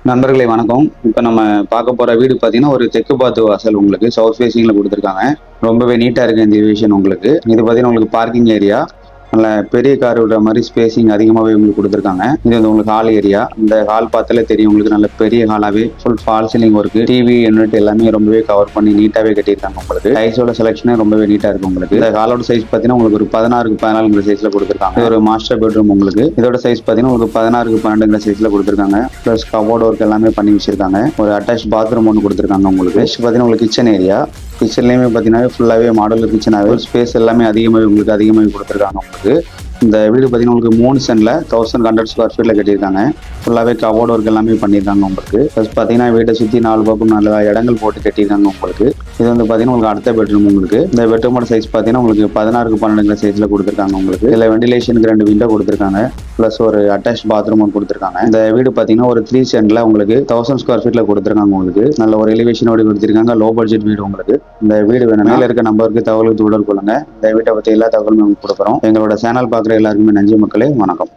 நண்பர்களே வணக்கம். இப்போ நம்ம பார்க்க போற வீடு பார்த்தீங்கன்னா, ஒரு தெற்கு பார்த்து வாசல் உங்களுக்கு சவுத் ஃபேசிங்ல குடுத்துருக்காங்க. ரொம்பவே நீட்டா இருக்கு இந்த எலிவேஷன் உங்களுக்கு. இது பார்த்தீங்கன்னா, உங்களுக்கு பார்க்கிங் ஏரியா. நல்ல பெரிய கார் விடுற மாரி ஸ்பேசிங் அதிகமாவே உங்களுக்கு குடுத்துருக்காங்க. இது வந்து உங்களுக்கு ஹால் ஏரியா. இந்த ஹால் பார்த்தாலே தெரியும் உங்களுக்கு நல்ல பெரிய ஹாலாவே full false ceiling work, TV unit எல்லாமே ரொம்பவே கவர் பண்ணி நீட்டாவே கட்டியிருக்காங்க உங்களுக்கு. டைல்ஸோட செலக்ஷனே ரொம்பவே நீட்டா இருக்கு உங்களுக்கு. இந்த ஹாலோட சைஸ் பார்த்தீங்கன்னா, உங்களுக்கு ஒரு 16க்கு 14ங்கிற சைஸ்ல குடுத்துருக்காங்க. இது ஒரு மாஸ்டர் பெட்ரூம் உங்களுக்கு. இதோட சைஸ் பார்த்தீங்கன்னா, உங்களுக்கு 16க்கு 12ங்கிற சைஸ்ல குடுத்துருக்காங்க. பிளஸ் கபோர்ட் ஒர்க் எல்லாமே பண்ணி வச்சிருக்காங்க. ஒரு அட்டாச் பாத்ரூம் ஒன்று கொடுத்துருக்காங்க உங்களுக்கு. நெக்ஸ்ட் பார்த்தீங்கன்னா, உங்களுக்கு கிச்சன் ஏரியா. கிச்சன்லேயுமே பார்த்தீங்கன்னா ஃபுல்லாகவே மாடல் கிச்சனாகவே ஸ்பேஸ் எல்லாமே அதிகமாகவே கொடுத்துருக்காங்க உங்களுக்கு. இந்த வீடு பார்த்தீங்கன்னா உங்களுக்கு 3 சென்ட்ல 1100 ஸ்கொயர் ஃபீட்ல கட்டியிருக்காங்க. ஃபுல்லாகவே கபோர்ட் ஒர்க் எல்லாமே பண்ணியிருக்காங்க உங்களுக்கு. ப்ளஸ் பார்த்தீங்கன்னா வீட்டை சுற்றி 4 பக்கம் நல்ல இடங்கள் போட்டு கட்டியிருக்காங்க உங்களுக்கு. இது வந்து பார்த்தீங்கன்னா உங்களுக்கு அடுத்த பெட்ரூம் உங்களுக்கு. இந்த பெட்ரூமோட சைஸ் பார்த்தீங்கன்னா உங்களுக்கு 16க்கு 12ங்கிற சைஸ்ல கொடுத்துருக்காங்க உங்களுக்கு. இதில் வெண்டிலேஷனுக்கு 2 விண்டோ கொடுத்துருக்காங்க. ப்ளஸ் ஒரு அட்டாச் பாத்ரூம் ஒன்று கொடுத்துருக்காங்க. இந்த வீடு பார்த்தீங்கன்னா ஒரு 3 சென்ட்ல உங்களுக்கு 1000 ஸ்கொயர் ஃபீட்ல கொடுத்துருக்காங்க உங்களுக்கு. நல்ல ஒரு எலிவேஷனோட கொடுத்துருக்காங்க. லோ பட்ஜெட் வீடு உங்களுக்கு. இந்த வீடு வேணும் மேல இருக்க நம்பருக்கு தகவலுக்கு தொடர்பு கொள்ளுங்க. இந்த வீட்டை பற்றி எல்லா தகவலுமே உங்களுக்கு கொடுக்குறோம். எங்களோட சேனல் பார்க்குற எல்லாருக்குமே நன்றி மக்களே, வணக்கம்.